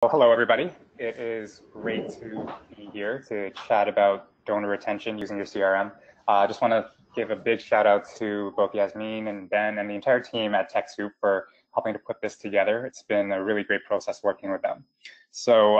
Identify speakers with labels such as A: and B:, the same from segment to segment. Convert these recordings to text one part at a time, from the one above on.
A: Hello, everybody. It is great to be here to chat about donor retention using your CRM. I just want to give a big shout out to both Yasmin and Ben and the entire team at TechSoup for helping to put this together. It's been a really great process working with them. So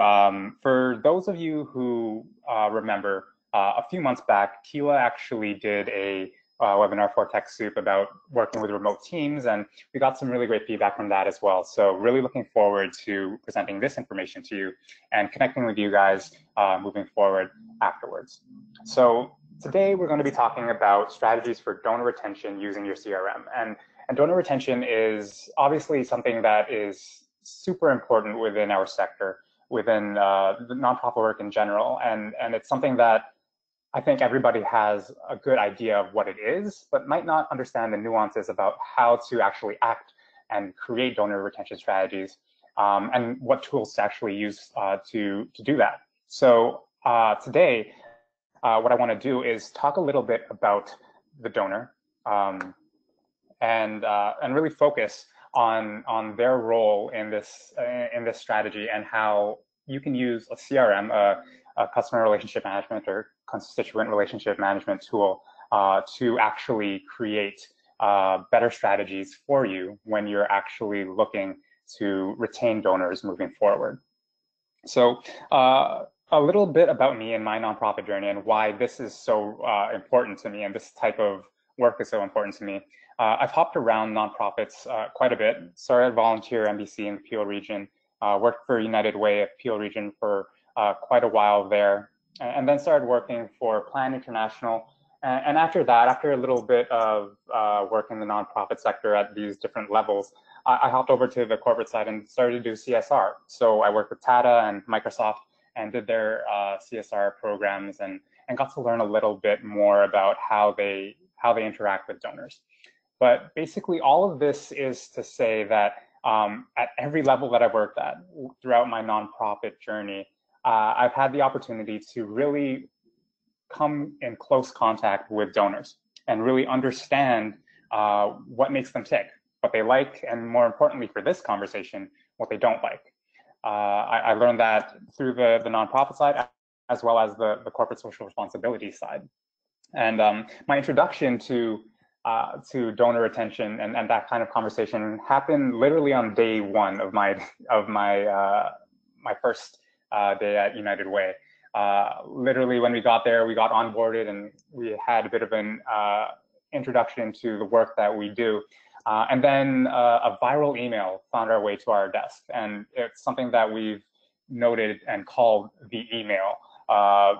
A: for those of you who remember, a few months back, Keela actually did a webinar for TechSoup about working with remote teams, and we got some really great feedback from that as well. So really looking forward to presenting this information to you and connecting with you guys moving forward afterwards. So today we're going to be talking about strategies for donor retention using your CRM. And donor retention is obviously something that is super important within our sector, within the nonprofit work in general. And it's something that I think everybody has a good idea of what it is, but might not understand the nuances about how to actually act and create donor retention strategies, and what tools to actually use to do that. So today, what I want to do is talk a little bit about the donor and really focus on their role in this strategy and how you can use a CRM, a customer relationship management or constituent relationship management tool to actually create better strategies for you when you're actually looking to retain donors moving forward. So a little bit about me and my nonprofit journey and why this is so important to me and this type of work is so important to me. I've hopped around nonprofits quite a bit, started at volunteer MBC in the Peel region, worked for United Way at Peel region for quite a while there, and then started working for Plan International. And after that, after a little bit of work in the nonprofit sector at these different levels, I hopped over to the corporate side and started to do CSR. So I worked with Tata and Microsoft and did their CSR programs and got to learn a little bit more about how they interact with donors. But basically, all of this is to say that at every level that I've worked at throughout my nonprofit journey, I've had the opportunity to really come in close contact with donors and really understand what makes them tick, what they like, and more importantly for this conversation, what they don't like. I learned that through the nonprofit side as well as the corporate social responsibility side. And my introduction to donor retention and that kind of conversation happened literally on day one of my first day at United Way. Literally when we got there, we got onboarded and we had a bit of an introduction to the work that we do. And then a viral email found our way to our desk. And it's something that we've noted and called the email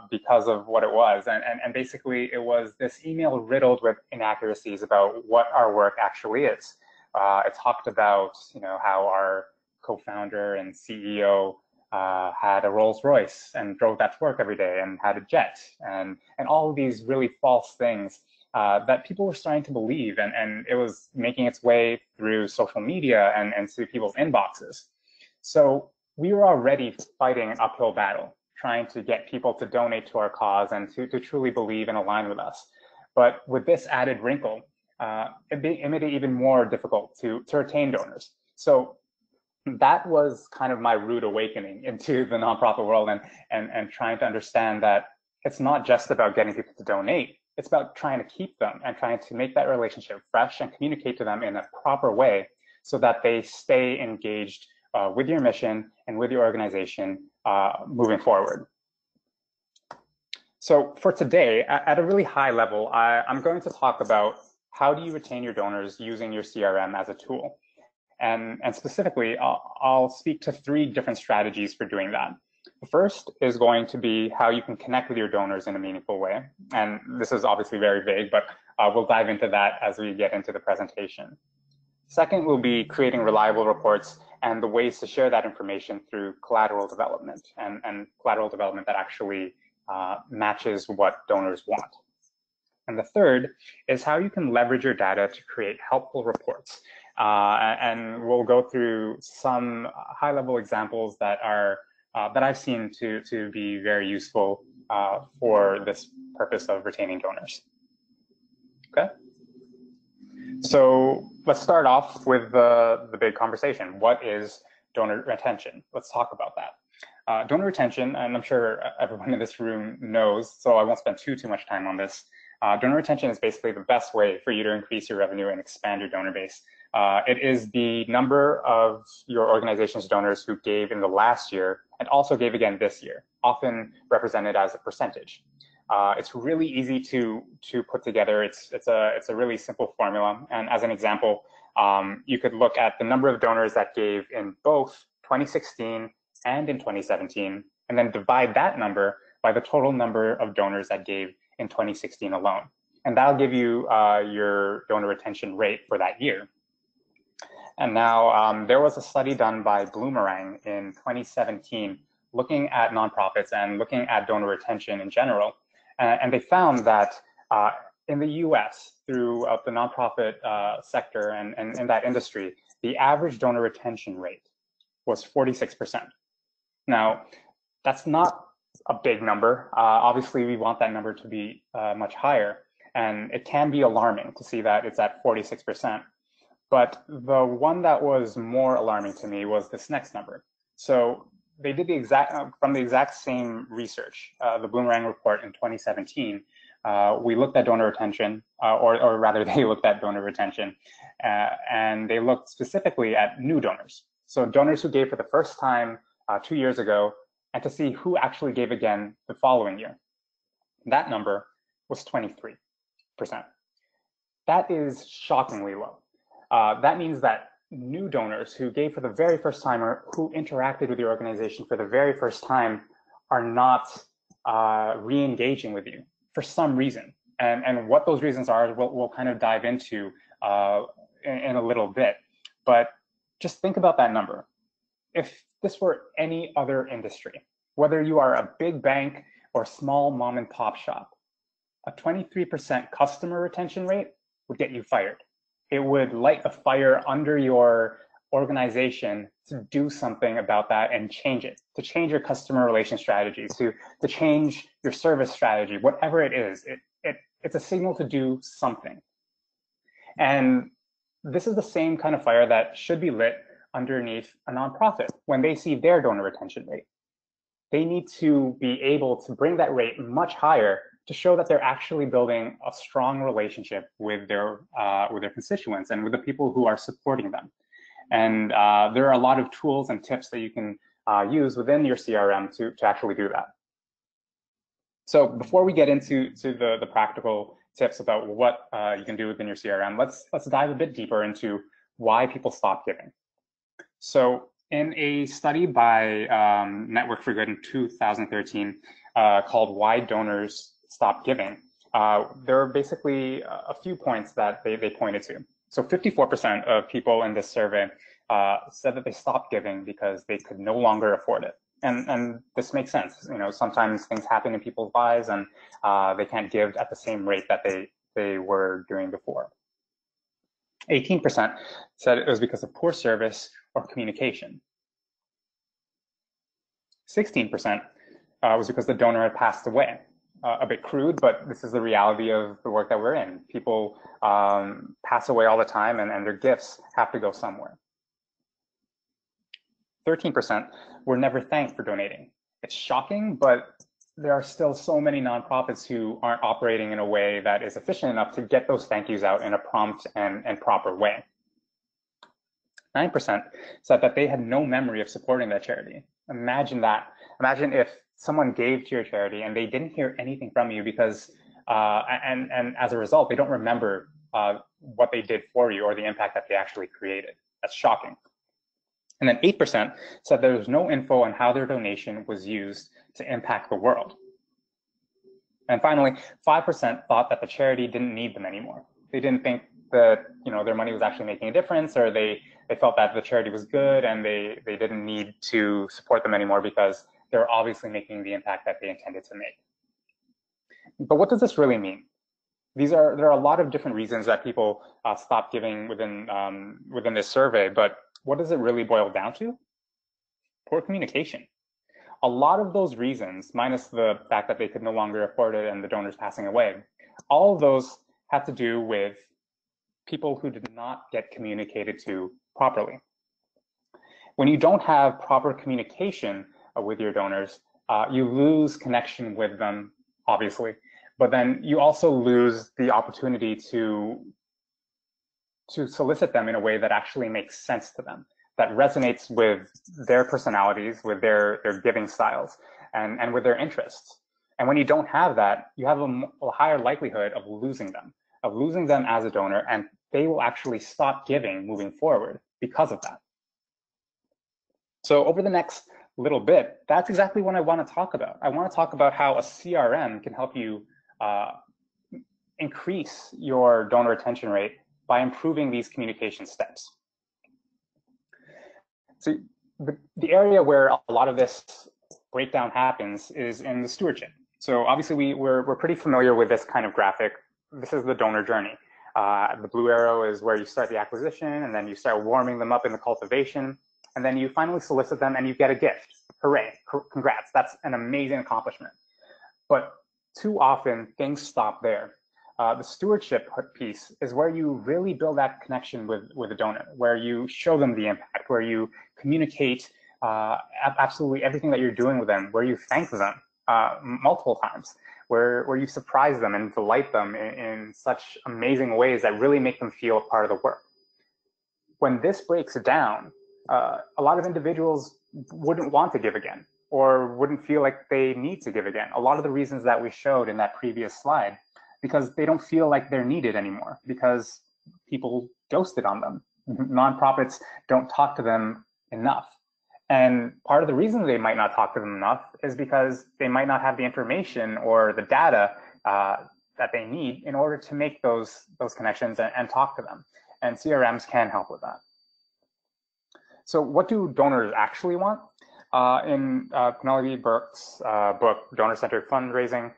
A: because of what it was. And basically it was this email riddled with inaccuracies about what our work actually is. It talked about, how our co-founder and CEO had a Rolls Royce and drove that to work every day and had a jet and all of these really false things that people were starting to believe, and it was making its way through social media and to people's inboxes. So we were already fighting an uphill battle, trying to get people to donate to our cause and to truly believe and align with us. But with this added wrinkle, it made it even more difficult to retain donors. So that was kind of my rude awakening into the nonprofit world and trying to understand that it's not just about getting people to donate, it's about trying to keep them and trying to make that relationship fresh and communicate to them in a proper way so that they stay engaged with your mission and with your organization moving forward. So for today, at a really high level, I'm going to talk about how do you retain your donors using your CRM as a tool. And specifically, I'll speak to 3 different strategies for doing that. The first is going to be how you can connect with your donors in a meaningful way. And this is obviously very vague, but we'll dive into that as we get into the presentation. Second will be creating reliable reports and the ways to share that information through collateral development and collateral development that actually matches what donors want. And the third is how you can leverage your data to create helpful reports. And we'll go through some high-level examples that I've seen to be very useful for this purpose of retaining donors. Okay. So let's start off with the big conversation. What is donor retention. Let's talk about that. Donor retention, and I'm sure everyone in this room knows, so I won't spend too much time on this. Donor retention is basically the best way for you to increase your revenue and expand your donor base. It is the number of your organization's donors who gave in the last year and also gave again this year, often represented as a percentage. It's really easy to put together. It's a really simple formula. And as an example, you could look at the number of donors that gave in both 2016 and in 2017, and then divide that number by the total number of donors that gave in 2016 alone. And that'll give you your donor retention rate for that year. And now there was a study done by Bloomerang in 2017 looking at nonprofits and looking at donor retention in general. And they found that in the US, throughout the nonprofit sector and in that industry, the average donor retention rate was 46%. Now, that's not a big number. Obviously, we want that number to be much higher. And it can be alarming to see that it's at 46%. But the one that was more alarming to me was this next number. So they did the exact, from the exact same research, the Bloomerang report in 2017, we looked at donor retention, or rather they looked at donor retention, and they looked specifically at new donors. So donors who gave for the first time 2 years ago, and to see who actually gave again the following year. That number was 23%. That is shockingly low. That means that new donors who gave for the very first time or who interacted with your organization for the very first time are not re-engaging with you for some reason. And what those reasons are, we'll kind of dive into in a little bit. But just think about that number. If this were any other industry, whether you are a big bank or small mom and pop shop, a 23% customer retention rate would get you fired. It would light a fire under your organization to do something about that and change it, to change your customer relation strategy, to change your service strategy, whatever it is. It's a signal to do something. And this is the same kind of fire that should be lit underneath a nonprofit when they see their donor retention rate. They need to be able to bring that rate much higher to show that they're actually building a strong relationship with their constituents and with the people who are supporting them. And there are a lot of tools and tips that you can use within your CRM to actually do that. So before we get into the practical tips about what you can do within your CRM, let's dive a bit deeper into why people stop giving. So in a study by Network for Good in 2013 called Why Donors Stop Giving, there are basically a few points that they pointed to. So 54% of people in this survey said that they stopped giving because they could no longer afford it. And this makes sense. You know, sometimes things happen in people's lives and they can't give at the same rate that they were doing before. 18% said it was because of poor service or communication. 16% was because the donor had passed away. A bit crude, but this is the reality of the work that we're in. People pass away all the time and their gifts have to go somewhere. 13% were never thanked for donating. It's shocking, but there are still so many nonprofits who aren't operating in a way that is efficient enough to get those thank yous out in a prompt and proper way. 9% said that they had no memory of supporting that charity. Imagine that. Imagine if someone gave to your charity and they didn't hear anything from you because, and as a result, they don't remember what they did for you or the impact that they actually created. That's shocking. And then 8% said there was no info on how their donation was used to impact the world. And finally, 5% thought that the charity didn't need them anymore. They didn't think that their money was actually making a difference, or they felt that the charity was good and they didn't need to support them anymore because they're obviously making the impact that they intended to make. But what does this really mean? There are a lot of different reasons that people stop giving within this survey, but what does it really boil down to? Poor communication. A lot of those reasons, minus the fact that they could no longer afford it and the donors passing away, all of those had to do with people who did not get communicated to properly. When you don't have proper communication with your donors, you lose connection with them, obviously, but then you also lose the opportunity to solicit them in a way that actually makes sense to them, that resonates with their personalities, with their giving styles, and with their interests. And when you don't have that, you have a higher likelihood of losing them as a donor, and they will actually stop giving moving forward because of that. So over the next little bit, that's exactly what I want to talk about. I want to talk about how a CRM can help you increase your donor retention rate by improving these communication steps. So the area where a lot of this breakdown happens is in the stewardship. So obviously we're pretty familiar with this kind of graphic. This is the donor journey. The blue arrow is where you start the acquisition, and then you start warming them up in the cultivation, and then you finally solicit them and you get a gift. Hooray, congrats, that's an amazing accomplishment. But too often things stop there. The stewardship piece is where you really build that connection with the donor, where you show them the impact, where you communicate absolutely everything that you're doing with them, where you thank them multiple times, where you surprise them and delight them in such amazing ways that really make them feel a part of the work. When this breaks down, a lot of individuals wouldn't want to give again, or wouldn't feel like they need to give again. A lot of the reasons that we showed in that previous slide, because they don't feel like they're needed anymore, because people ghosted on them. Nonprofits don't talk to them enough. And part of the reason they might not talk to them enough is because they might not have the information or the data that they need in order to make those connections and talk to them. And CRMs can help with that. So what do donors actually want? In Penelope Burke's book, Donor-Centered Fundraising,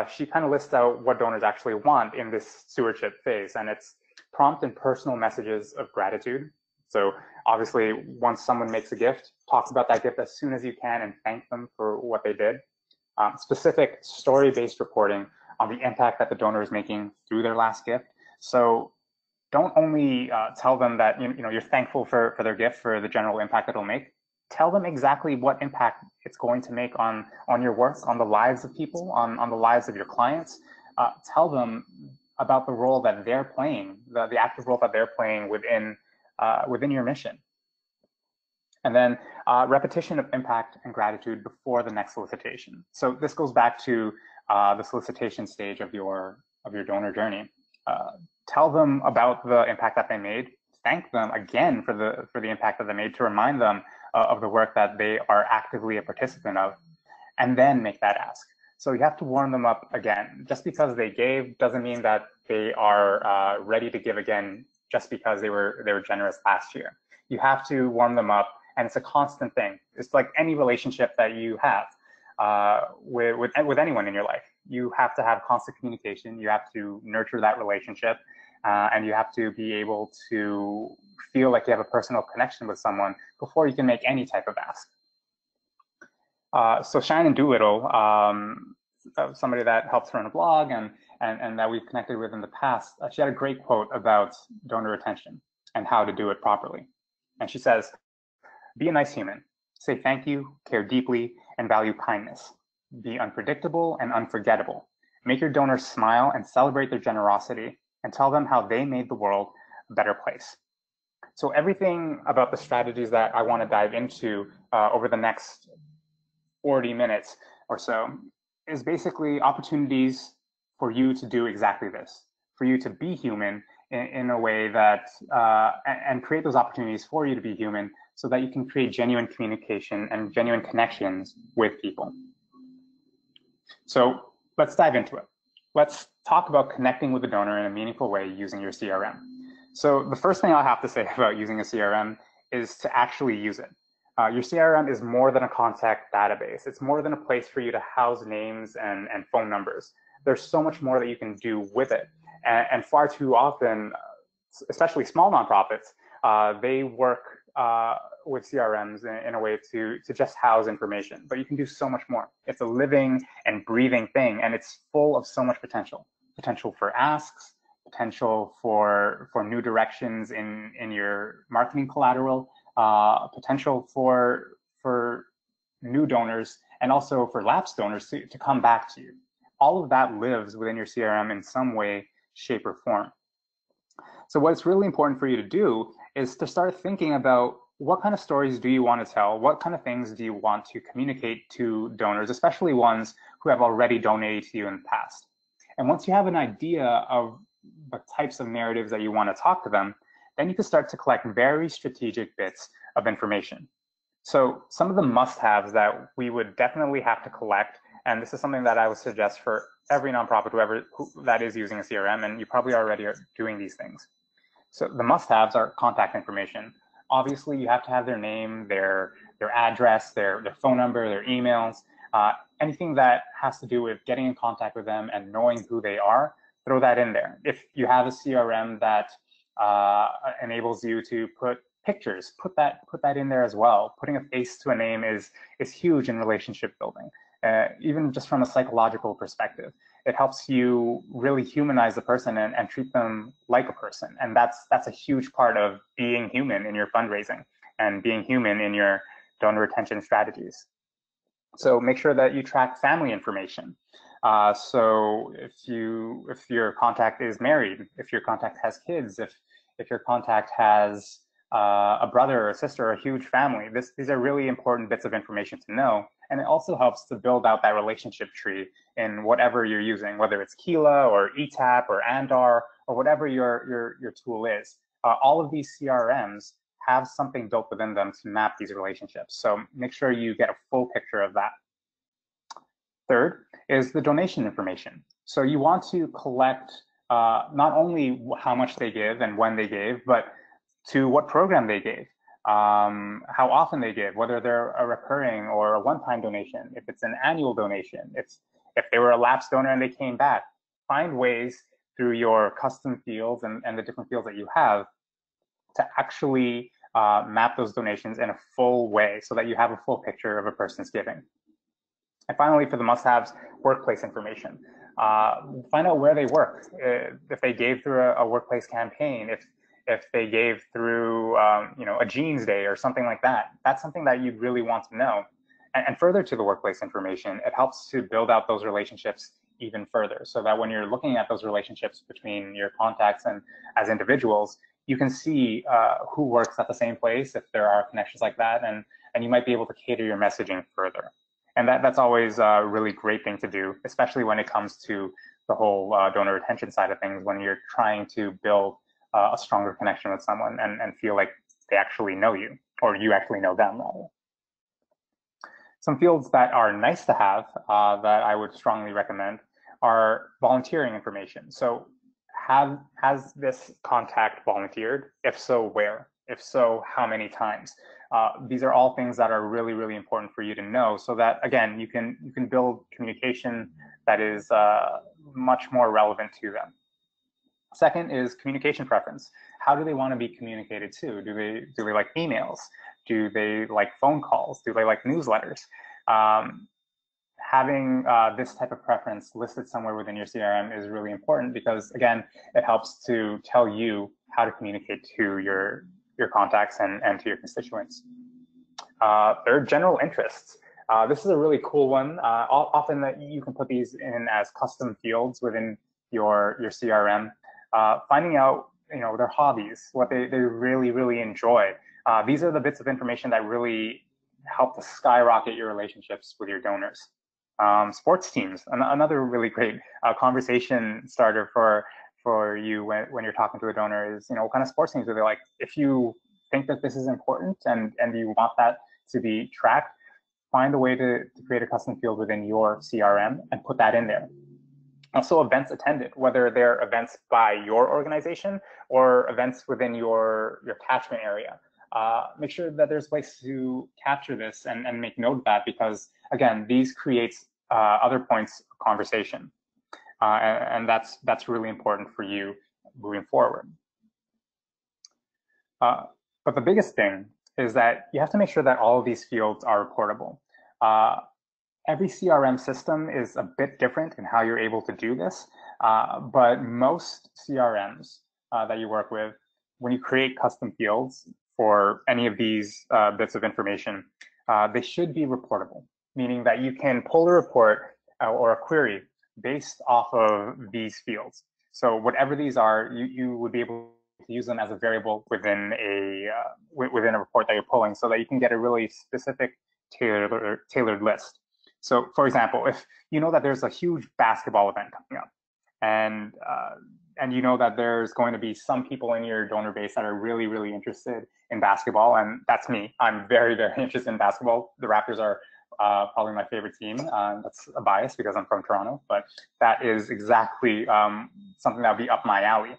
A: she kind of lists out what donors actually want in this stewardship phase, and it's prompt and personal messages of gratitude. So obviously, once someone makes a gift, talk about that gift as soon as you can and thank them for what they did. Specific story-based reporting on the impact that the donor is making through their last gift. So don't only tell them that you're thankful for their gift, for the general impact it'll make. Tell them exactly what impact it's going to make on your work, on the lives of people, on the lives of your clients. Tell them about the role that they're playing, the active role that they're playing within your mission. And then repetition of impact and gratitude before the next solicitation. So this goes back to the solicitation stage of your donor journey. Tell them about the impact that they made. Thank them again for the impact that they made, to remind them of the work that they are actively a participant of, and then make that ask. So you have to warm them up again. Just because they gave doesn't mean that they are ready to give again just because they were generous last year. You have to warm them up, and it's a constant thing. It's like any relationship that you have with anyone in your life. You have to have constant communication. You have to nurture that relationship, and you have to be able to feel like you have a personal connection with someone before you can make any type of ask. So Shannon Doolittle, somebody that helps run a blog and that we've connected with in the past, she had a great quote about donor retention and how to do it properly. And she says, "Be a nice human. Say thank you, care deeply, and value kindness. Be unpredictable and unforgettable. Make your donors smile and celebrate their generosity, and tell them how they made the world a better place." So everything about the strategies that I want to dive into over the next 40 minutes or so is basically opportunities for you to do exactly this, for you to be human in a way that, and create those opportunities for you to be human so that you can create genuine communication and genuine connections with people. So let's dive into it. Let's talk about connecting with the donor in a meaningful way using your CRM. So the first thing I'll have to say about using a CRM is to actually use it. Your CRM is more than a contact database. It's more than a place for you to house names and phone numbers. There's so much more that you can do with it. And far too often, especially small nonprofits, they work with CRMs in a way to just house information. But you can do so much more. It's a living and breathing thing, and it's full of so much potential. Potential for asks, potential for new directions in your marketing collateral, potential for new donors, and also for lapsed donors to come back to you. All of that lives within your CRM in some way, shape, or form. So what's really important for you to do is to start thinking about what kind of stories do you want to tell? What kind of things do you want to communicate to donors, especially ones who have already donated to you in the past? And once you have an idea of the types of narratives that you want to talk to them, then you can start to collect very strategic bits of information. So some of the must-haves that we would definitely have to collect, and this is something that I would suggest for every nonprofit, whoever that is using a CRM, and you probably already are doing these things. So the must-haves are contact information. Obviously, you have to have their name, their address, their phone number, their emails, anything that has to do with getting in contact with them and knowing who they are, throw that in there. If you have a CRM that enables you to put pictures, put that in there as well. Putting a face to a name is huge in relationship building, even just from a psychological perspective. It helps you really humanize the person and treat them like a person. And that's a huge part of being human in your fundraising and being human in your donor retention strategies. So make sure that you track family information. So if your contact is married, if your contact has kids, if your contact has a brother or a sister or a huge family, these are really important bits of information to know. And it also helps to build out that relationship tree in whatever you're using, whether it's Keela or ETAP or Andar or whatever your tool is. All of these CRMs have something built within them to map these relationships. So make sure you get a full picture of that. Third is the donation information. So you want to collect not only how much they give and when they gave, but to what program they gave, how often they give, whether they're a recurring or a one-time donation, if it's an annual donation, if they were a lapsed donor and they came back. Find ways through your custom fields and the different fields that you have to actually map those donations in a full way so that you have a full picture of a person's giving. And finally, for the must-haves, workplace information. Find out where they work, if they gave through a workplace campaign, if they gave through a jeans day or something like that. That's something that you really want to know. And further to the workplace information, it helps to build out those relationships even further, so that when you're looking at those relationships between your contacts and as individuals, you can see who works at the same place, if there are connections like that, and you might be able to cater your messaging further. And that's always a really great thing to do, especially when it comes to the whole donor retention side of things, when you're trying to build a stronger connection with someone and feel like they actually know you, or you actually know them, rather. Some fields that are nice to have that I would strongly recommend are volunteering information. So has this contact volunteered? If so, where? If so, how many times? These are all things that are really, really important for you to know, so that, again, you can build communication that is much more relevant to them. Second is communication preference. How do they want to be communicated to? Do they like emails? Do they like phone calls? Do they like newsletters? Having this type of preference listed somewhere within your CRM is really important because, again, it helps to tell you how to communicate to your contacts and to your constituents. Third, general interests. This is a really cool one. Often that you can put these in as custom fields within your CRM. Finding out their hobbies, what they really, really enjoy. These are the bits of information that really help to skyrocket your relationships with your donors. Sports teams, another really great conversation starter for you when you're talking to a donor is, what kind of sports teams do they like? If you think that this is important and you want that to be tracked, find a way to create a custom field within your CRM and put that in there. Also, events attended, whether they're events by your organization or events within your catchment area. Make sure that there's ways to capture this and make note of that, because, again, these creates other points of conversation. And that's really important for you moving forward. But the biggest thing is that you have to make sure that all of these fields are reportable. Every CRM system is a bit different in how you're able to do this, but most CRMs that you work with, when you create custom fields for any of these bits of information, they should be reportable, meaning that you can pull a report or a query based off of these fields. So whatever these are, you would be able to use them as a variable within a report that you're pulling, so that you can get a really specific tailored list. So, for example, if you know that there's a huge basketball event coming up, and you know that there's going to be some people in your donor base that are really, really interested in basketball, and that's me. I'm very, very interested in basketball. The Raptors are probably my favorite team. That's a bias because I'm from Toronto, but that is exactly something that would be up my alley.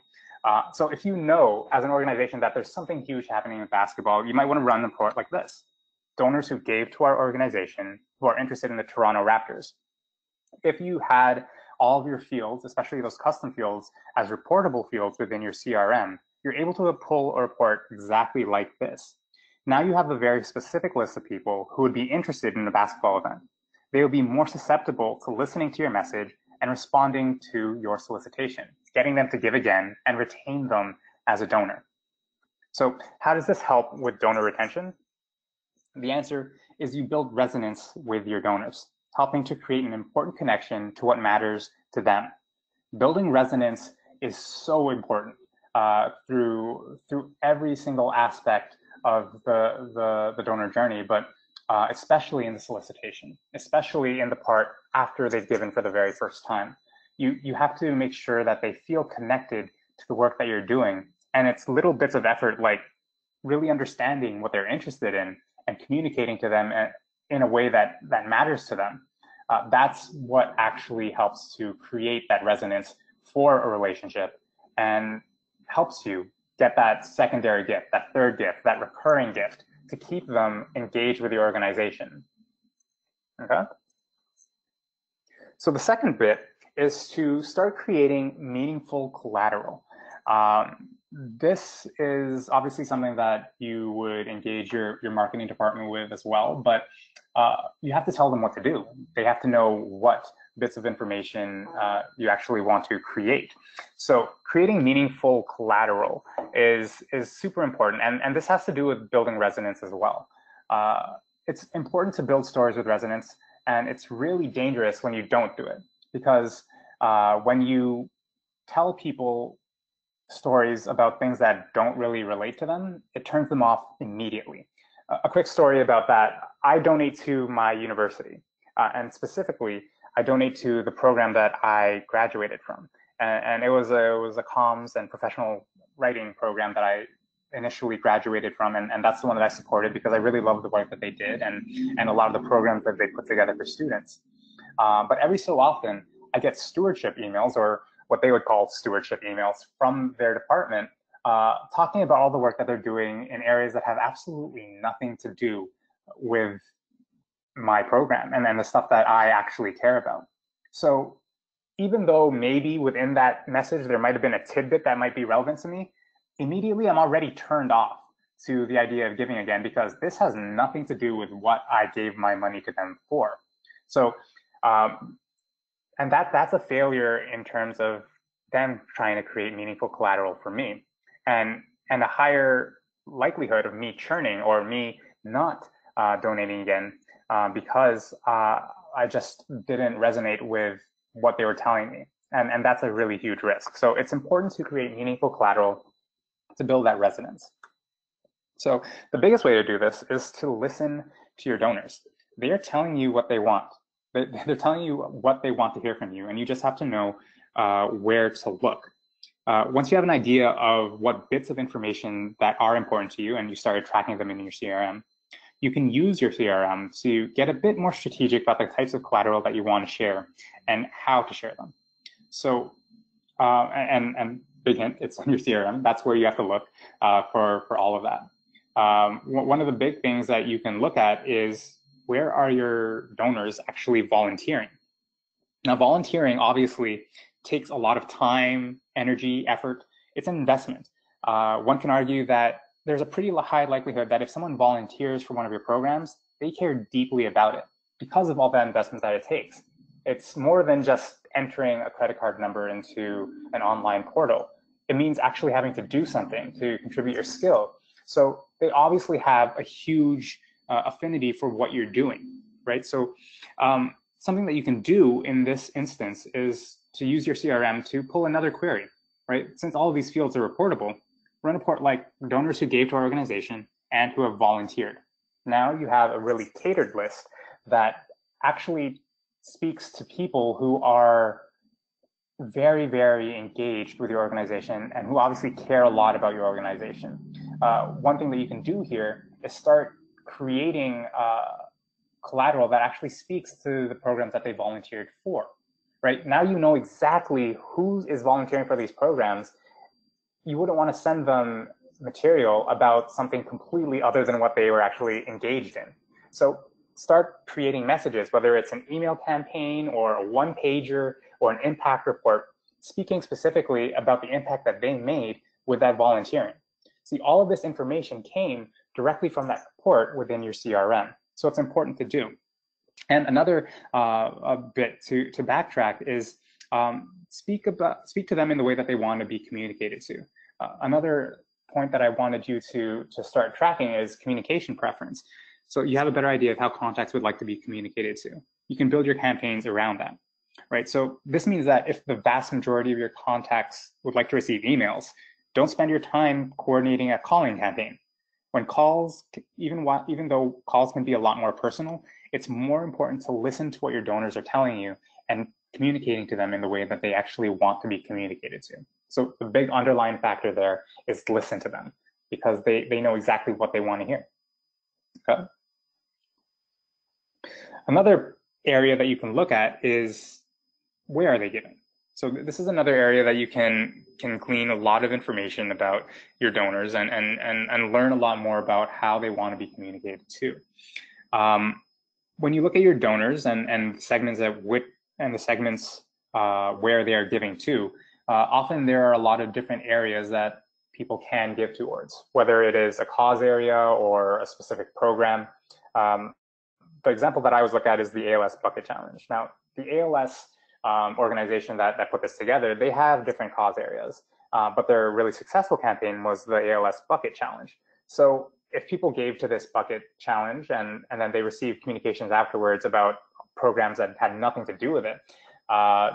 A: So if you know as an organization that there's something huge happening in basketball, you might want to run a report like this. Donors who gave to our organization who are interested in the Toronto Raptors. If you had all of your fields, especially those custom fields, as reportable fields within your CRM, you're able to pull a report exactly like this. Now you have a very specific list of people who would be interested in a basketball event. They will be more susceptible to listening to your message and responding to your solicitation, getting them to give again and retain them as a donor. So how does this help with donor retention? The answer is you build resonance with your donors, helping to create an important connection to what matters to them. Building resonance is so important through every single aspect of the donor journey, but especially in the solicitation, especially in the part after they've given for the very first time. You have to make sure that they feel connected to the work that you're doing. And it's little bits of effort, like really understanding what they're interested in and communicating to them in a way that matters to them. That's what actually helps to create that resonance for a relationship and helps you get that secondary gift, that third gift, that recurring gift to keep them engaged with your organization. Okay? So the second bit is to start creating meaningful collateral. This is obviously something that you would engage your marketing department with as well, but you have to tell them what to do. They have to know what bits of information you actually want to create. So creating meaningful collateral is super important, and this has to do with building resonance as well. It's important to build stories with resonance, and it's really dangerous when you don't do it, because when you tell people stories about things that don't really relate to them, it turns them off immediately. A quick story about that: I donate to my university, and specifically, I donate to the program that I graduated from, and it was a comms and professional writing program that I initially graduated from, and that's the one that I supported because I really loved the work that they did and a lot of the programs that they put together for students. But every so often, I get stewardship emails, or what they would call stewardship emails, from their department talking about all the work that they're doing in areas that have absolutely nothing to do with my program and the stuff that I actually care about. So even though maybe within that message there might have been a tidbit that might be relevant to me, immediately I'm already turned off to the idea of giving again, because this has nothing to do with what I gave my money to them for. So and that's a failure in terms of them trying to create meaningful collateral for me, and a higher likelihood of me churning or me not donating again because I just didn't resonate with what they were telling me, and that's a really huge risk. So it's important to create meaningful collateral to build that resonance. So the biggest way to do this is to listen to your donors. They are telling you what they want. They're telling you what they want to hear from you, and you just have to know where to look. Once you have an idea of what bits of information that are important to you and you started tracking them in your CRM, you can use your CRM to get a bit more strategic about the types of collateral that you want to share and how to share them. So, and big hint, it's on your CRM. That's where you have to look for all of that. One of the big things that you can look at is, where are your donors actually volunteering? Now, volunteering obviously takes a lot of time, energy, effort. It's an investment. One can argue that there's a pretty high likelihood that if someone volunteers for one of your programs, they care deeply about it because of all that investment that it takes. It's more than just entering a credit card number into an online portal. It means actually having to do something to contribute your skill. So they obviously have a huge affinity for what you're doing, right? So something that you can do in this instance is to use your CRM to pull another query, right? Since all of these fields are reportable, run a report like donors who gave to our organization and who have volunteered. Now you have a really catered list that actually speaks to people who are very, very engaged with your organization and who obviously care a lot about your organization. One thing that you can do here is start creating collateral that actually speaks to the programs that they volunteered for, right? Now you know exactly who is volunteering for these programs. You wouldn't want to send them material about something completely other than what they were actually engaged in. So start creating messages, whether it's an email campaign or a one-pager or an impact report, speaking specifically about the impact that they made with that volunteering. See, all of this information came directly from that report within your CRM. So it's important to do. And another bit to backtrack is speak to them in the way that they want to be communicated to. Another point that I wanted you to start tracking is communication preference. So you have a better idea of how contacts would like to be communicated to. You can build your campaigns around that, right? So this means that if the vast majority of your contacts would like to receive emails, don't spend your time coordinating a calling campaign. When calls, even though calls can be a lot more personal, it's more important to listen to what your donors are telling you and communicating to them in the way that they actually want to be communicated to. So the big underlying factor there is listen to them, because they know exactly what they want to hear. Okay. Another area that you can look at is, where are they giving? So this is another area that you can glean a lot of information about your donors and learn a lot more about how they want to be communicated to. When you look at your donors and the segments where they are giving to, often there are a lot of different areas that people can give towards, whether it is a cause area or a specific program. The example that I always look at is the ALS Bucket Challenge. Now, the ALS organization that put this together, they have different cause areas, but their really successful campaign was the ALS Bucket Challenge. So if people gave to this bucket challenge and then they received communications afterwards about programs that had nothing to do with it,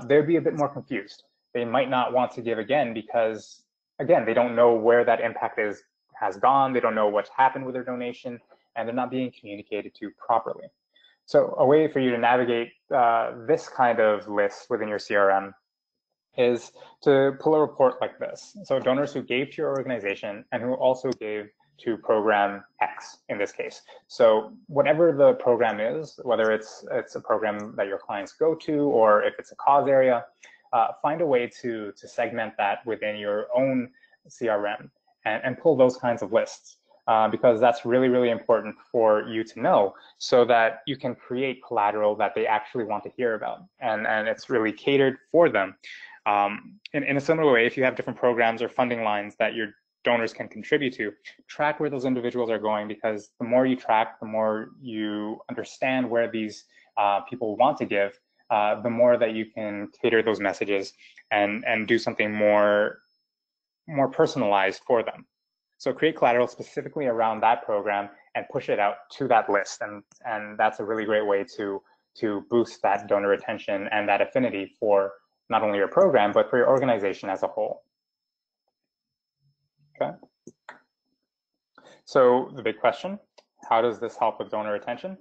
A: they'd be a bit more confused. They might not want to give again because, again, they don't know where that impact has gone. They don't know what's happened with their donation, and they're not being communicated to properly. So a way for you to navigate this kind of list within your CRM is to pull a report like this. So donors who gave to your organization and who also gave to program X in this case. So whatever the program is, whether it's a program that your clients go to or if it's a cause area, find a way to segment that within your own CRM and pull those kinds of lists. Because that's really, really important for you to know so that you can create collateral that they actually want to hear about. And it's really catered for them. In a similar way, if you have different programs or funding lines that your donors can contribute to, track where those individuals are going, because the more you track, the more you understand where these people want to give, the more that you can cater those messages and do something more personalized for them. So create collateral specifically around that program and push it out to that list. And that's a really great way to boost that donor retention and that affinity for not only your program, but for your organization as a whole. Okay. So the big question, how does this help with donor retention?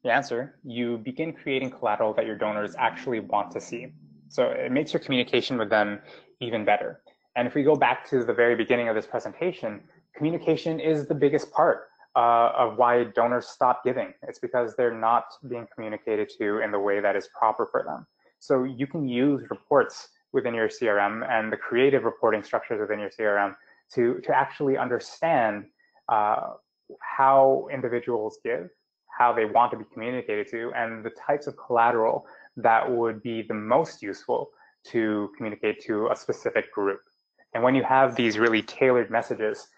A: The answer, you begin creating collateral that your donors actually want to see. So it makes your communication with them even better. And if we go back to the very beginning of this presentation, communication is the biggest part of why donors stop giving. It's because they're not being communicated to in the way that is proper for them. So you can use reports within your CRM and the creative reporting structures within your CRM to actually understand how individuals give, how they want to be communicated to, and the types of collateral that would be the most useful to communicate to a specific group. And when you have these really tailored messages,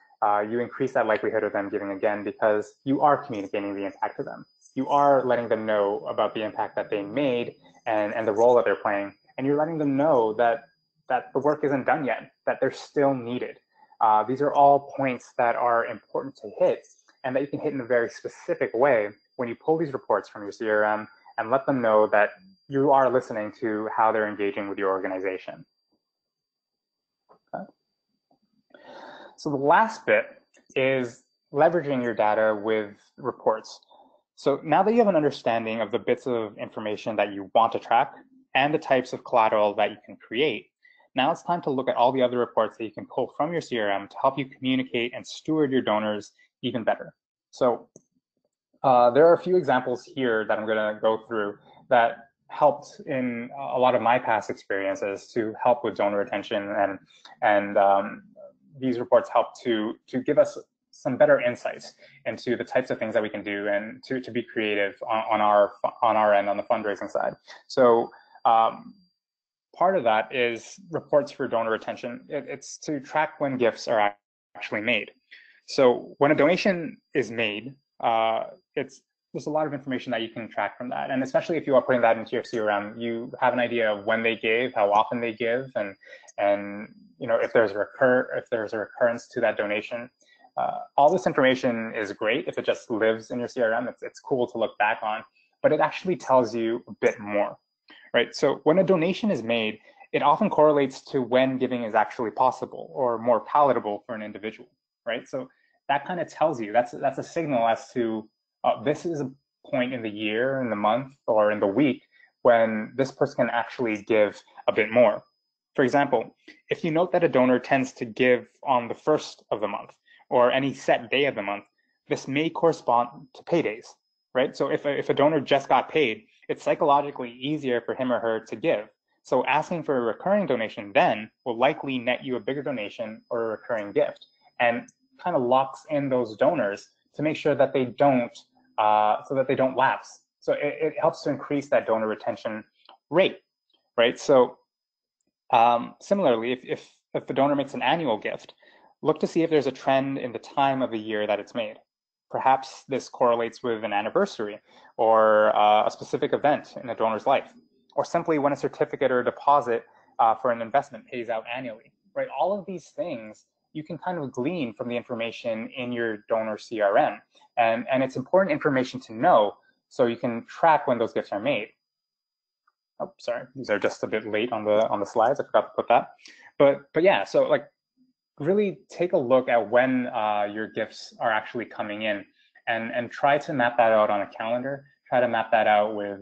A: you increase that likelihood of them giving again because you are communicating the impact to them. You are letting them know about the impact that they made and the role that they're playing. And you're letting them know that the work isn't done yet, that they're still needed. These are all points that are important to hit and that you can hit in a very specific way when you pull these reports from your CRM and let them know that you are listening to how they're engaging with your organization. Okay. So the last bit is leveraging your data with reports. So now that you have an understanding of the bits of information that you want to track and the types of collateral that you can create, now it's time to look at all the other reports that you can pull from your CRM to help you communicate and steward your donors even better. So there are a few examples here that I'm going to go through that helped in a lot of my past experiences to help with donor retention, and these reports help to give us some better insights into the types of things that we can do and to be creative on our end on the fundraising side. So part of that is reports for donor retention. It's to track when gifts are actually made. So when a donation is made, there's a lot of information that you can track from that, and especially if you are putting that into your CRM, you have an idea of when they gave, how often they give, and if there's a recurrence to that donation. All this information is great if it just lives in your CRM. It's cool to look back on, but it actually tells you a bit more, right? So when a donation is made, it often correlates to when giving is actually possible or more palatable for an individual, right? So that kind of tells you, that's a signal as to this is a point in the year, in the month, or in the week when this person can actually give a bit more. For example, if you note that a donor tends to give on the first of the month or any set day of the month, this may correspond to paydays, right? So if a donor just got paid, it's psychologically easier for him or her to give. So asking for a recurring donation then will likely net you a bigger donation or a recurring gift, and kind of locks in those donors to make sure that they don't lapse. So it helps to increase that donor retention rate, right? So similarly, if the donor makes an annual gift, look to see if there's a trend in the time of the year that it's made. Perhaps this correlates with an anniversary or a specific event in a donor's life, or simply when a certificate or a deposit for an investment pays out annually, right? All of these things you can kind of glean from the information in your donor CRM. And it's important information to know so you can track when those gifts are made. Oh, sorry, these are just a bit late on the slides. I forgot to put that. But yeah, so like really take a look at when your gifts are actually coming in, and try to map that out on a calendar. Try to map that out with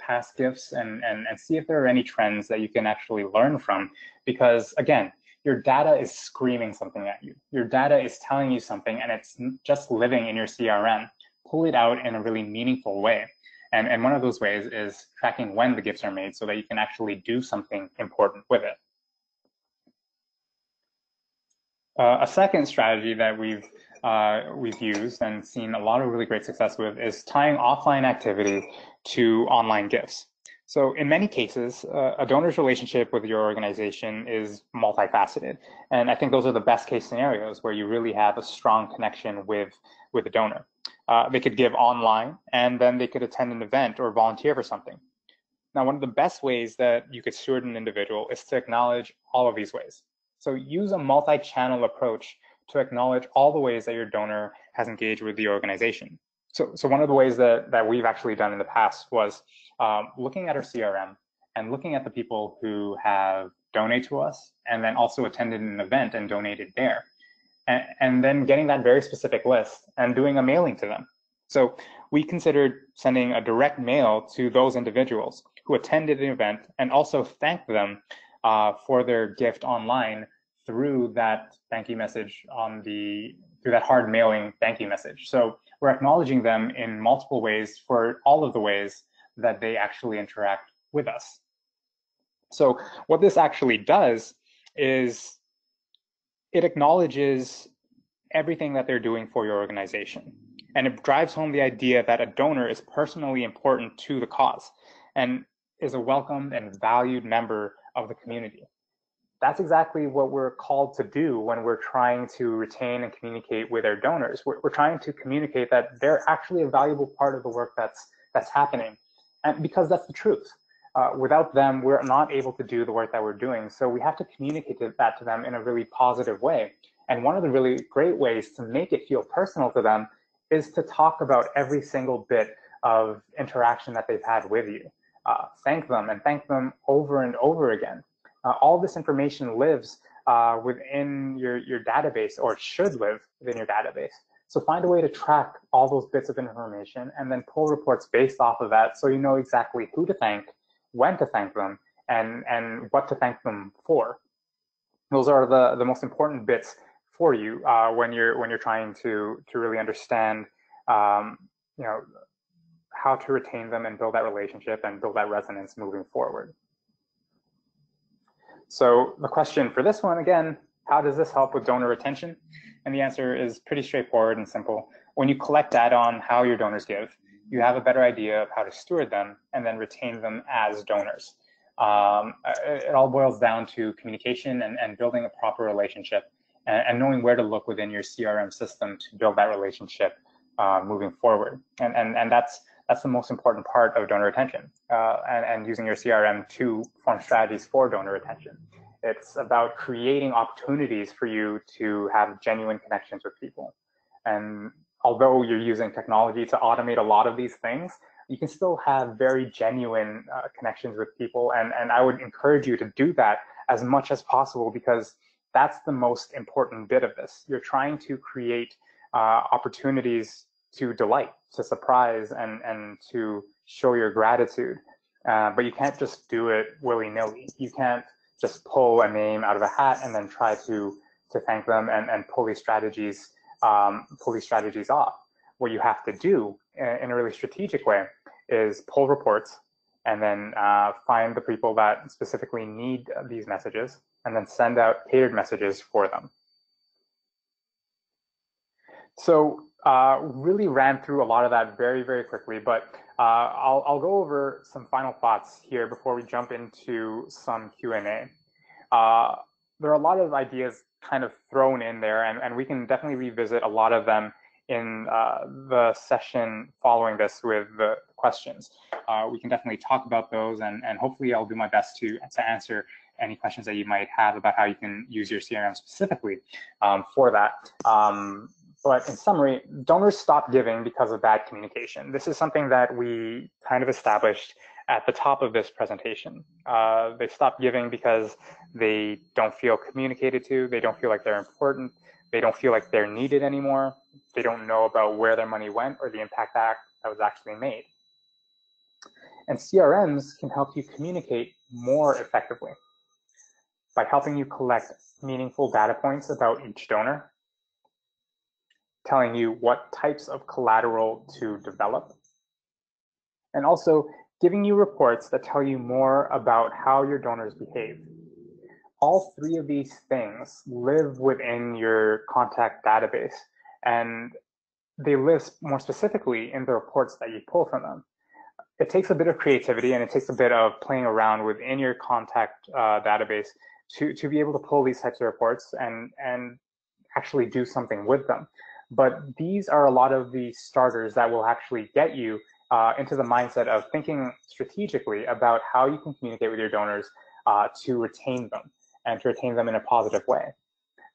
A: past gifts and see if there are any trends that you can actually learn from. Because again, your data is screaming something at you. Your data is telling you something, and it's just living in your CRM. Pull it out in a really meaningful way. And one of those ways is tracking when the gifts are made so that you can actually do something important with it. A second strategy that we've used and seen a lot of really great success with is tying offline activity to online gifts. So in many cases, a donor's relationship with your organization is multifaceted. And I think those are the best case scenarios where you really have a strong connection with the donor. They could give online, and then they could attend an event or volunteer for something. Now, one of the best ways that you could steward an individual is to acknowledge all of these ways. So use a multi-channel approach to acknowledge all the ways that your donor has engaged with the organization. So one of the ways that we've actually done in the past was looking at our CRM and looking at the people who have donated to us and then also attended an event and donated there. And then getting that very specific list and doing a mailing to them. So we considered sending a direct mail to those individuals who attended the event and also thanked them for their gift online through that thank you message through that hard mailing thank you message. So we're acknowledging them in multiple ways for all of the ways that they actually interact with us. So what this actually does is it acknowledges everything that they're doing for your organization. And it drives home the idea that a donor is personally important to the cause and is a welcomed and valued member of the community. That's exactly what we're called to do when we're trying to retain and communicate with our donors. We're trying to communicate that they're actually a valuable part of the work that's happening, and because that's the truth. Without them, we're not able to do the work that we're doing. So we have to communicate that to them in a really positive way. And one of the really great ways to make it feel personal to them is to talk about every single bit of interaction that they've had with you. Thank them and thank them over and over again. All this information lives within your database, or should live within your database. So find a way to track all those bits of information and then pull reports based off of that, so you know exactly who to thank, when to thank them, and what to thank them for. Those are the most important bits for you when you're trying to really understand you know, how to retain them and build that relationship and build that resonance moving forward. So the question for this one, again, how does this help with donor retention? And the answer is pretty straightforward and simple. When you collect data on how your donors give, you have a better idea of how to steward them and then retain them as donors. It all boils down to communication and building a proper relationship, and knowing where to look within your CRM system to build that relationship moving forward. And that's the most important part of donor retention, and using your CRM to form strategies for donor retention. It's about creating opportunities for you to have genuine connections with people. And although you're using technology to automate a lot of these things, you can still have very genuine connections with people. And I would encourage you to do that as much as possible, because that's the most important bit of this. You're trying to create opportunities to delight, to surprise, and to show your gratitude. But you can't just do it willy-nilly. You can't just pull a name out of a hat and then try to thank them and pull these strategies off. What you have to do in a really strategic way is pull reports, and then find the people that specifically need these messages, and then send out catered messages for them. So really ran through a lot of that very, very quickly, but I'll go over some final thoughts here before we jump into some Q&A. There are a lot of ideas kind of thrown in there, and we can definitely revisit a lot of them in the session following this with the questions. We can definitely talk about those, and hopefully I'll do my best to answer any questions that you might have about how you can use your CRM specifically for that. But in summary, donors stop giving because of bad communication. This is something that we kind of established at the top of this presentation. They stop giving because they don't feel communicated to, they don't feel like they're important, they don't feel like they're needed anymore, they don't know about where their money went or the impact that was actually made. And CRMs can help you communicate more effectively by helping you collect meaningful data points about each donor, telling you what types of collateral to develop, and also giving you reports that tell you more about how your donors behave. All three of these things live within your contact database, and they live more specifically in the reports that you pull from them. It takes a bit of creativity, and it takes a bit of playing around within your contact database to be able to pull these types of reports and actually do something with them. But these are a lot of the starters that will actually get you into the mindset of thinking strategically about how you can communicate with your donors to retain them, and to retain them in a positive way.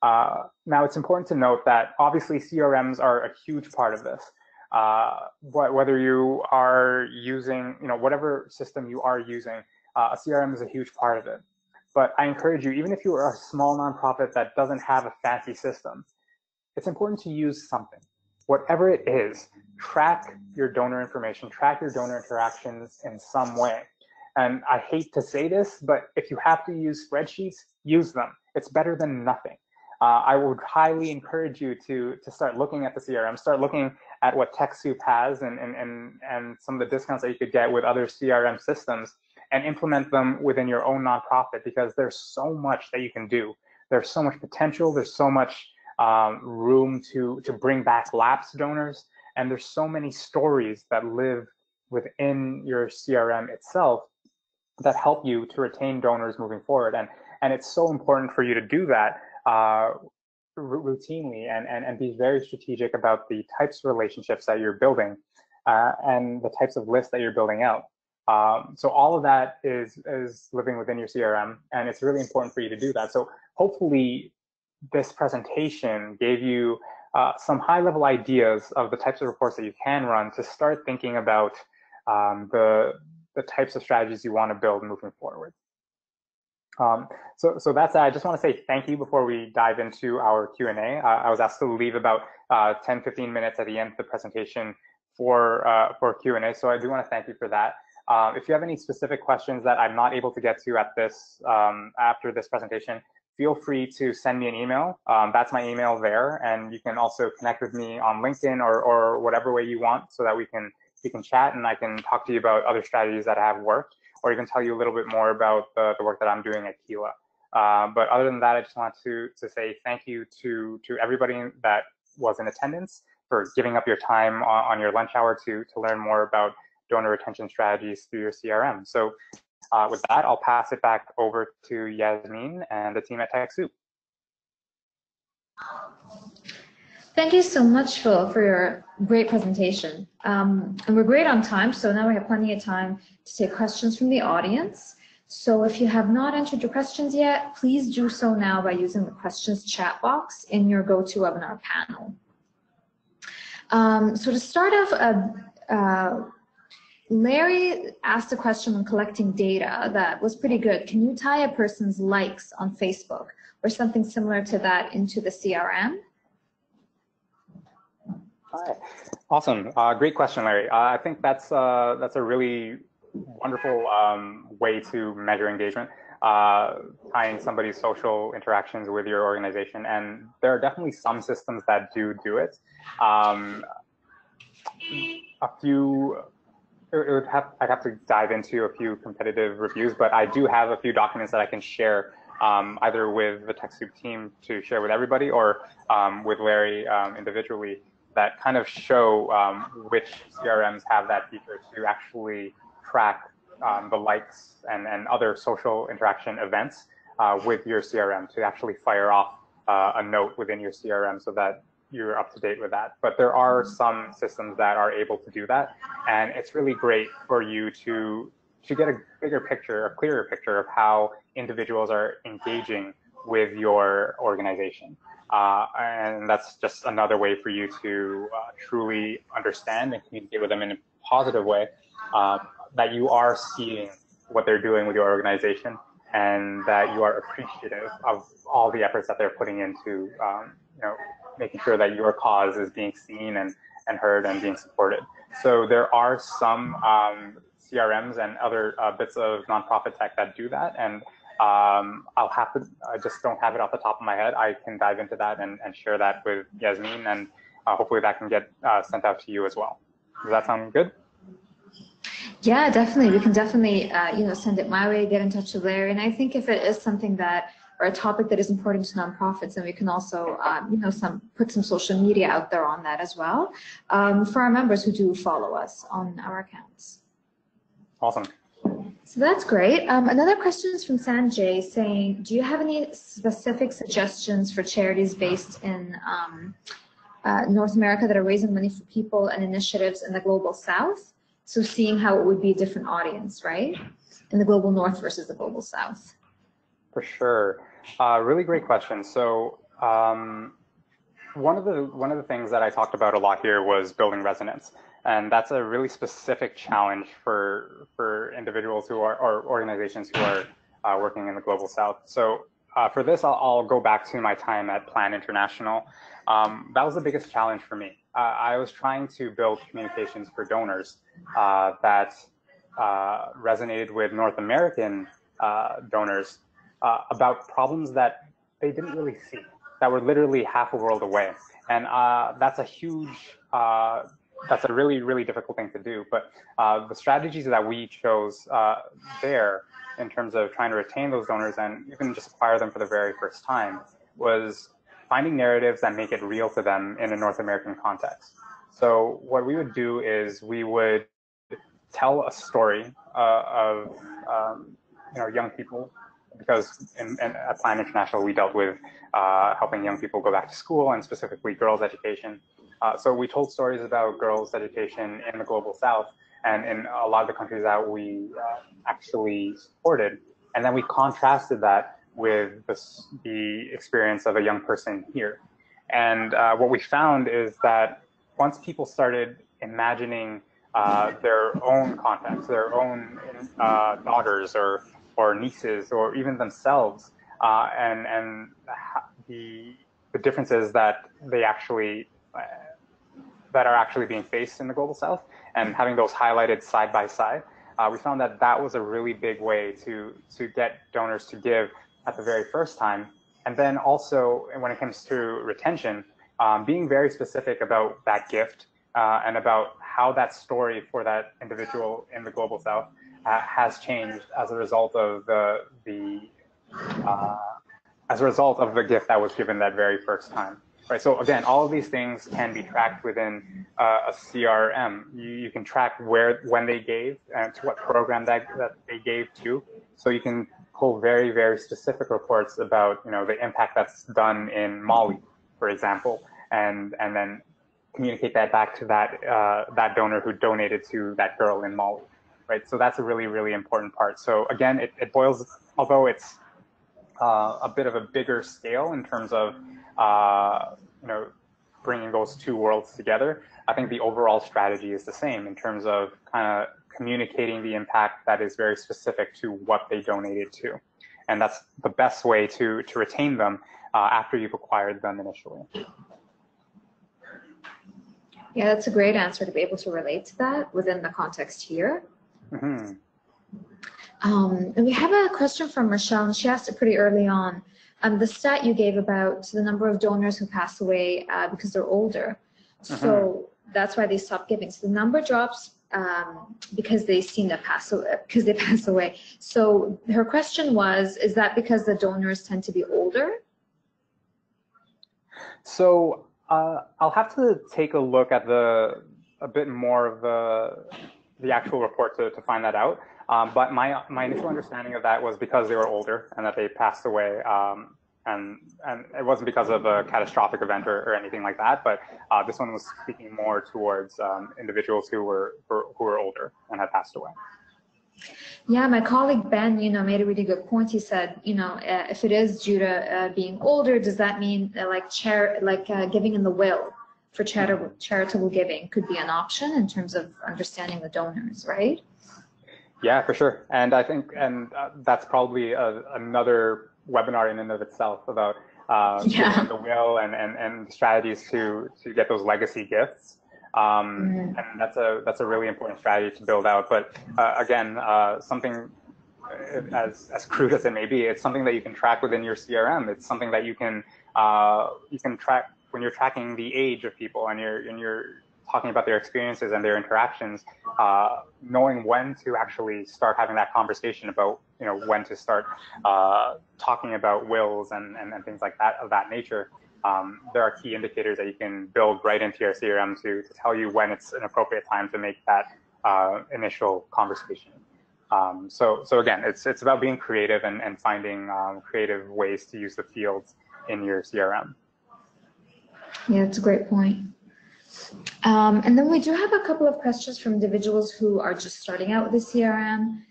A: Now, it's important to note that obviously CRMs are a huge part of this. Whether you are using, whatever system you are using, a CRM is a huge part of it. But I encourage you, even if you are a small nonprofit that doesn't have a fancy system, it's important to use something. Whatever it is, track your donor information, track your donor interactions in some way. And I hate to say this, but if you have to use spreadsheets, use them. It's better than nothing. I would highly encourage you to start looking at the CRM, start looking at what TechSoup has and some of the discounts that you could get with other CRM systems, and implement them within your own nonprofit, because there's so much that you can do. There's so much potential. There's so much room to bring back lapsed donors, and there's so many stories that live within your CRM itself that help you to retain donors moving forward. And it's so important for you to do that routinely and be very strategic about the types of relationships that you're building and the types of lists that you're building out. So all of that is living within your CRM, and it's really important for you to do that. So hopefully this presentation gave you some high-level ideas of the types of reports that you can run to start thinking about the types of strategies you want to build moving forward. So that's it. I just want to say thank you before we dive into our Q&A. I was asked to leave about 10-15 minutes at the end of the presentation for Q&A, so I do want to thank you for that. If you have any specific questions that I'm not able to get to at this after this presentation, feel free to send me an email. That's my email there, and you can also connect with me on LinkedIn or whatever way you want, so that we can chat and I can talk to you about other strategies that have worked, or even tell you a little bit more about the work that I'm doing at Kila. But other than that, I just want to say thank you to everybody that was in attendance for giving up your time on your lunch hour to learn more about donor retention strategies through your CRM. So with that, I'll pass it back over to Yasmin and the team at TechSoup.
B: Thank you so much, Phil, for your great presentation. And we're great on time, so now we have plenty of time to take questions from the audience. So if you have not entered your questions yet, please do so now by using the questions chat box in your GoToWebinar panel. So to start off, Larry asked a question on collecting data that was pretty good. Can you tie a person's likes on Facebook or something similar to that into the CRM?
A: Hi. Awesome. Great question, Larry. I think that's a really wonderful way to measure engagement, tying somebody's social interactions with your organization. And there are definitely some systems that do it. I'd have to dive into a few competitive reviews, but I do have a few documents that I can share either with the TechSoup team to share with everybody, or with Larry individually, that kind of show which CRMs have that feature to actually track the likes and other social interaction events with your CRM, to actually fire off a note within your CRM so that you're up to date with that. But there are some systems that are able to do that, and it's really great for you to get a bigger picture, a clearer picture of how individuals are engaging with your organization. And that's just another way for you to truly understand and communicate with them in a positive way, that you are seeing what they're doing with your organization, and that you are appreciative of all the efforts that they're putting into making sure that your cause is being seen and heard and being supported. So there are some CRMs and other bits of nonprofit tech that do that, and I just don't have it off the top of my head. I can dive into that and share that with Yasmin, and hopefully that can get sent out to you as well. Does that sound good?
B: Yeah, definitely. We can definitely, send it my way, get in touch with Larry. And I think if it is something that, or a topic that is important to nonprofits, then we can also, put some social media out there on that as well, for our members who do follow us on our accounts.
A: Awesome.
B: So that's great. Another question is from Sanjay saying, do you have any specific suggestions for charities based in North America that are raising money for people and initiatives in the global South? So seeing how it would be a different audience, right? In the global North versus the global South.
A: For sure. Really great question. So one of the things that I talked about a lot here was building resonance. And that's a really specific challenge for individuals who are, or organizations who are working in the global South. So for this, I'll go back to my time at Plan International. That was the biggest challenge for me. I was trying to build communications for donors that resonated with North American donors about problems that they didn't really see, that were literally half a world away. And that's a huge, that's a really, really difficult thing to do. But the strategies that we chose there in terms of trying to retain those donors and even just acquire them for the very first time was finding narratives that make it real to them in a North American context. So what we would do is we would tell a story of young people, because at Plan International we dealt with helping young people go back to school, and specifically girls' education. So we told stories about girls' education in the global South and in a lot of the countries that we actually supported, and then we contrasted that with the experience of a young person here. And what we found is that once people started imagining their own contacts, their own daughters or nieces, or even themselves, and the differences that they actually that are actually being faced in the global south, and having those highlighted side by side, we found that that was a really big way to get donors to give at the very first time. And then also, when it comes to retention, being very specific about that gift and about how that story for that individual in the global south has changed as a result of the gift that was given that very first time. Right. So again, all of these things can be tracked within a CRM. You can track when they gave and to what program that they gave to. So you can pull very, very specific reports about, the impact that's done in Mali, for example, and then communicate that back to that donor who donated to that girl in Mali. Right. So that's a really, really important part. So again, it boils, although it's a bit of a bigger scale in terms of bringing those two worlds together. I think the overall strategy is the same in terms of kind of communicating the impact that is very specific to what they donated to, and that's the best way to retain them after you've acquired them initially.
B: Yeah, that's a great answer to be able to relate to that within the context here.
A: Mm-hmm.
B: And we have a question from Michelle, and she asked it pretty early on. The stat you gave about the number of donors who pass away because they're older. Mm-hmm. So that's why they stop giving. So the number drops because they seem to pass away. So her question was, is that because the donors tend to be older?
A: So I'll have to take a look at a bit more of the actual report to find that out. But my initial understanding of that was because they were older and that they passed away, and it wasn't because of a catastrophic event or anything like that. But this one was speaking more towards individuals who were older and had passed away.
B: Yeah, my colleague Ben, made a really good point. He said, if it is due to being older, does that mean giving in the will for charitable giving could be an option in terms of understanding the donors, right?
A: Yeah, for sure. And I think, that's probably another webinar in and of itself about the will and strategies to get those legacy gifts. And that's a really important strategy to build out. But again, something as crude as it may be, it's something that you can track within your CRM. It's something that you can track when you're tracking the age of people and you're talking about their experiences and their interactions, knowing when to actually start having that conversation about, when to start talking about wills and things like that of that nature. There are key indicators that you can build right into your CRM to tell you when it's an appropriate time to make that initial conversation. So again, it's about being creative and finding creative ways to use the fields in your CRM.
B: Yeah, that's a great point. And then we do have a couple of questions from individuals who are just starting out with the CRM.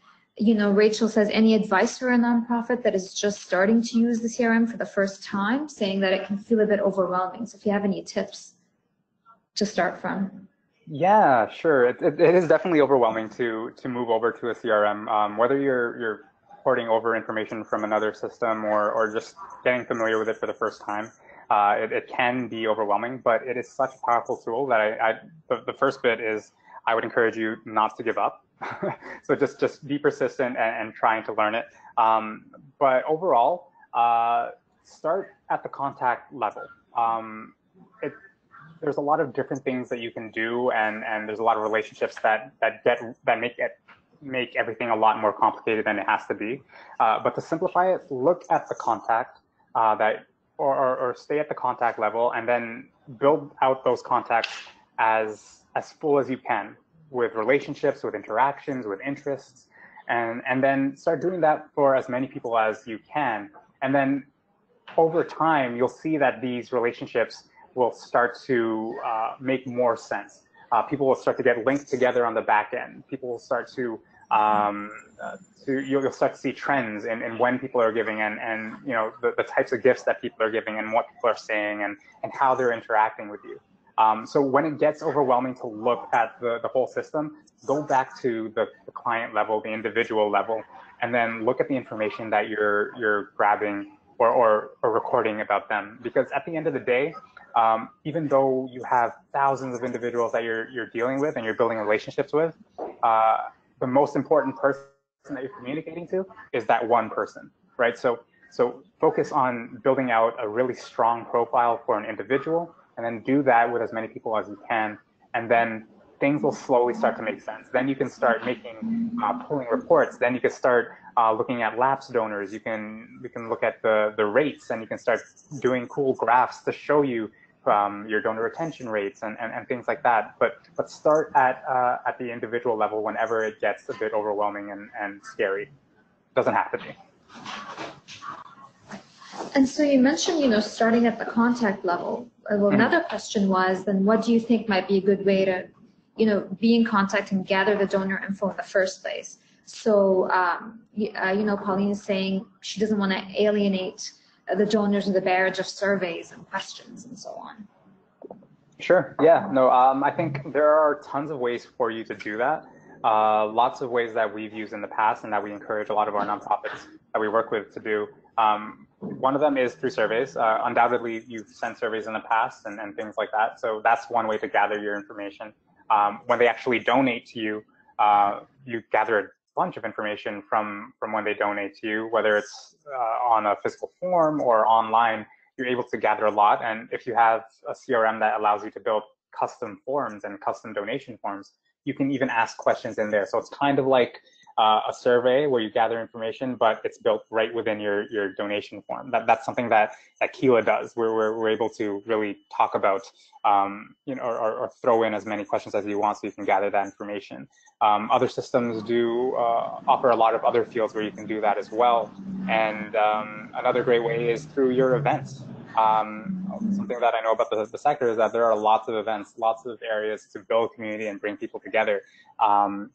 B: Rachel says, any advice for a nonprofit that is just starting to use the CRM for the first time, saying that it can feel a bit overwhelming. So if you have any tips to start from.
A: Yeah, sure. It is definitely overwhelming to move over to a CRM, whether you're porting over information from another system or just getting familiar with it for the first time. It can be overwhelming, but it is such a powerful tool that the first bit is I would encourage you not to give up. So just be persistent and trying to learn it. But overall, start at the contact level. There's a lot of different things that you can do, and there's a lot of relationships that make everything a lot more complicated than it has to be. But to simplify it, look at the contact or stay at the contact level, and then build out those contacts as full as you can, with relationships, with interactions, with interests, and then start doing that for as many people as you can. And then over time, you'll see that these relationships will start to make more sense. People will start to get linked together on the back end. People will start to You'll start to see trends in when people are giving and the types of gifts that people are giving and what people are saying and how they're interacting with you. So when it gets overwhelming to look at the whole system, go back to the client level, the individual level, and then look at the information that you're grabbing or recording about them. Because at the end of the day, even though you have thousands of individuals that you're dealing with and you're building relationships with, the most important person that you're communicating to is that one person, right? So focus on building out a really strong profile for an individual, and then do that with as many people as you can, and then things will slowly start to make sense. Then you can start pulling reports. Then you can start looking at lapsed donors. We can look at the rates, and you can start doing cool graphs to show you your donor retention rates and things like that. But start at the individual level whenever it gets a bit overwhelming and scary. Doesn't have to be.
B: And so you mentioned, starting at the contact level. Well, another question was, then what do you think might be a good way to, be in contact and gather the donor info in the first place? So, Pauline is saying she doesn't want to alienate the donors with the barrage of surveys and questions and so on.
A: Sure. Yeah. No, I think there are tons of ways for you to do that. Lots of ways that we've used in the past and that we encourage a lot of our nonprofits that we work with to do. One of them is through surveys. Undoubtedly, you've sent surveys in the past and things like that. So that's one way to gather your information. When they actually donate to you, you gather a bunch of information from when they donate to you, whether it's on a physical form or online. You're able to gather a lot. And if you have a CRM that allows you to build custom forms and custom donation forms, you can even ask questions in there. So it's kind of like a survey where you gather information, but it's built right within your donation form. That's something that Keela does, where we're able to really talk about, or throw in as many questions as you want so you can gather that information. Other systems do offer a lot of other fields where you can do that as well. And another great way is through your events. Something that I know about the sector is that there are lots of events, lots of areas to build community and bring people together.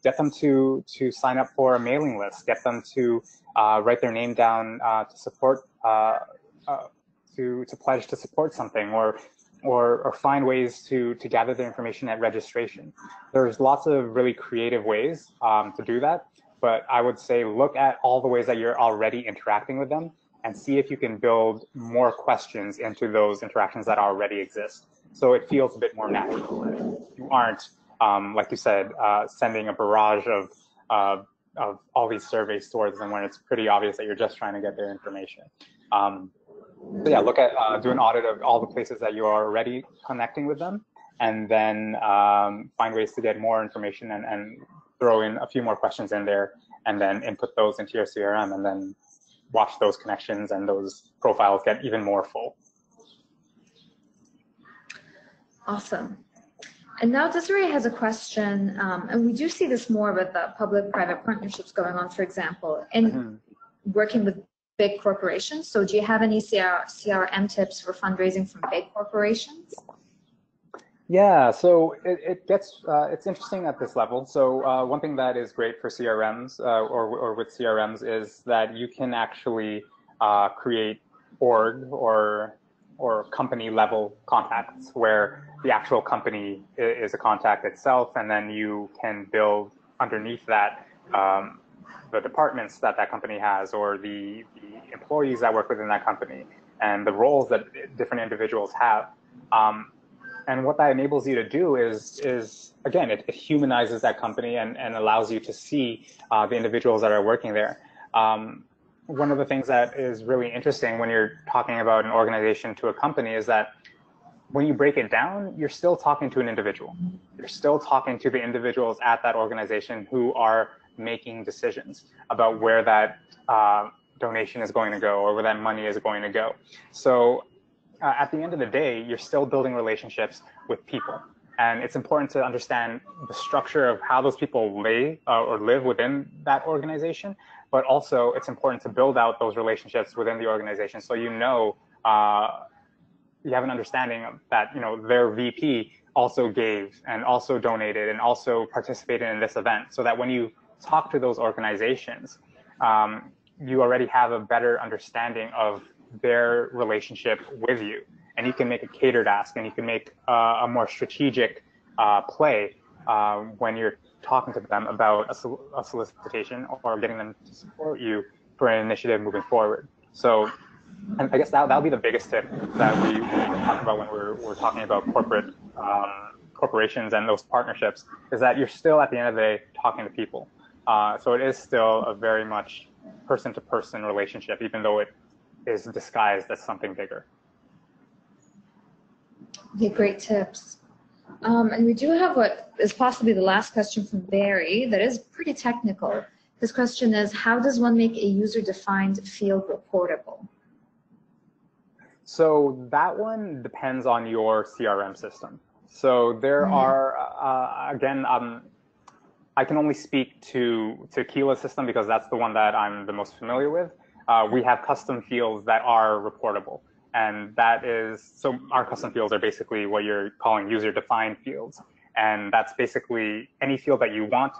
A: Get them to sign up for a mailing list. Get them to write their name down to support, to pledge to support something, or find ways to gather the information at registration. There's lots of really creative ways to do that, but I would say look at all the ways that you're already interacting with them and see if you can build more questions into those interactions that already exist. So it feels a bit more natural. You aren't, like you said, sending a barrage of all these surveys towards them when it's pretty obvious that you're just trying to get their information. So yeah, look at, do an audit of all the places that you are already connecting with them, and then find ways to get more information and throw in a few more questions in there, and then input those into your CRM, and then watch those connections and those profiles get even more full.
B: Awesome. And now Desiree has a question, and we do see this more with the public-private partnerships going on, for example, and working with big corporations. So do you have any CRM tips for fundraising from big corporations?
A: Yeah, so it's interesting at this level. So one thing that is great for CRMs or with CRMs is that you can actually create org or company level contacts where the actual company is a contact itself, and then you can build underneath that the departments that company has, or the employees that work within that company, and the roles that different individuals have. And what that enables you to do is again, it humanizes that company and allows you to see the individuals that are working there. One of the things that is really interesting when you're talking about an organization to a company is that when you break it down, you're still talking to an individual. You're still talking to the individuals at that organization who are making decisions about where that donation is going to go or where that money is going to go. So at the end of the day, you're still building relationships with people. And it's important to understand the structure of how those people live within that organization. But also, it's important to build out those relationships within the organization so you have an understanding of that, their VP also gave and also donated and also participated in this event, so that when you talk to those organizations, you already have a better understanding of their relationship with you. And you can make a catered ask, and you can make a more strategic play when you're talking to them about a solicitation or getting them to support you for an initiative moving forward. So, and I guess that'll be the biggest tip that we talk about when we're talking about corporations and those partnerships, is that you're still at the end of the day talking to people. So it is still a very much person-to-person relationship, even though it is disguised as something bigger.
B: Okay, great tips. And we do have what is possibly the last question from Barry that is pretty technical. His question is, how does one make a user-defined field reportable? So
A: that one depends on your CRM system. So there are, again, I can only speak to Keela's system because that's the one that I'm the most familiar with. We have custom fields that are reportable. And that is, so our custom fields are basically what you're calling user-defined fields. And that's basically any field that you want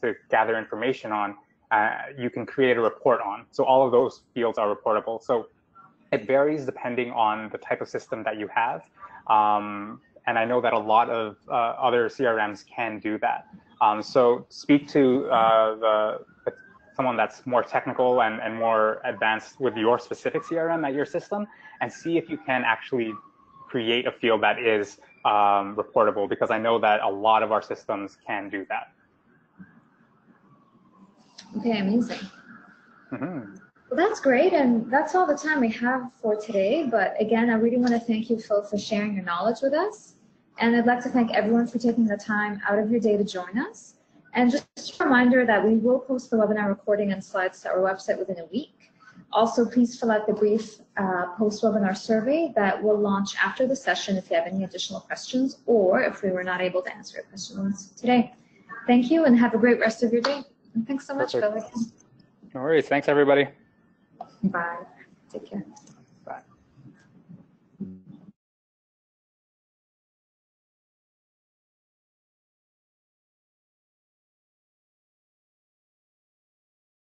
A: to gather information on, you can create a report on. So all of those fields are reportable. So it varies depending on the type of system that you have. And I know that a lot of other CRMs can do that. So speak to someone that's more technical and more advanced with your specific CRM at your system, and see if you can actually create a field that is reportable, because I know that a lot of our systems can do that.
B: Okay, amazing. Well, that's great, and that's all the time we have for today. But again, I really want to thank you, Phil, for sharing your knowledge with us. And I'd like to thank everyone for taking the time out of your day to join us. And just a reminder that we will post the webinar recording and slides to our website within a week. Also, please fill out the brief post-webinar survey that will launch after the session if you have any additional questions, or if we were not able to answer your questions today. Thank you, and have a great rest of your day. And thanks so much, Phil.
A: No worries. Thanks, everybody.
B: Bye. Take care.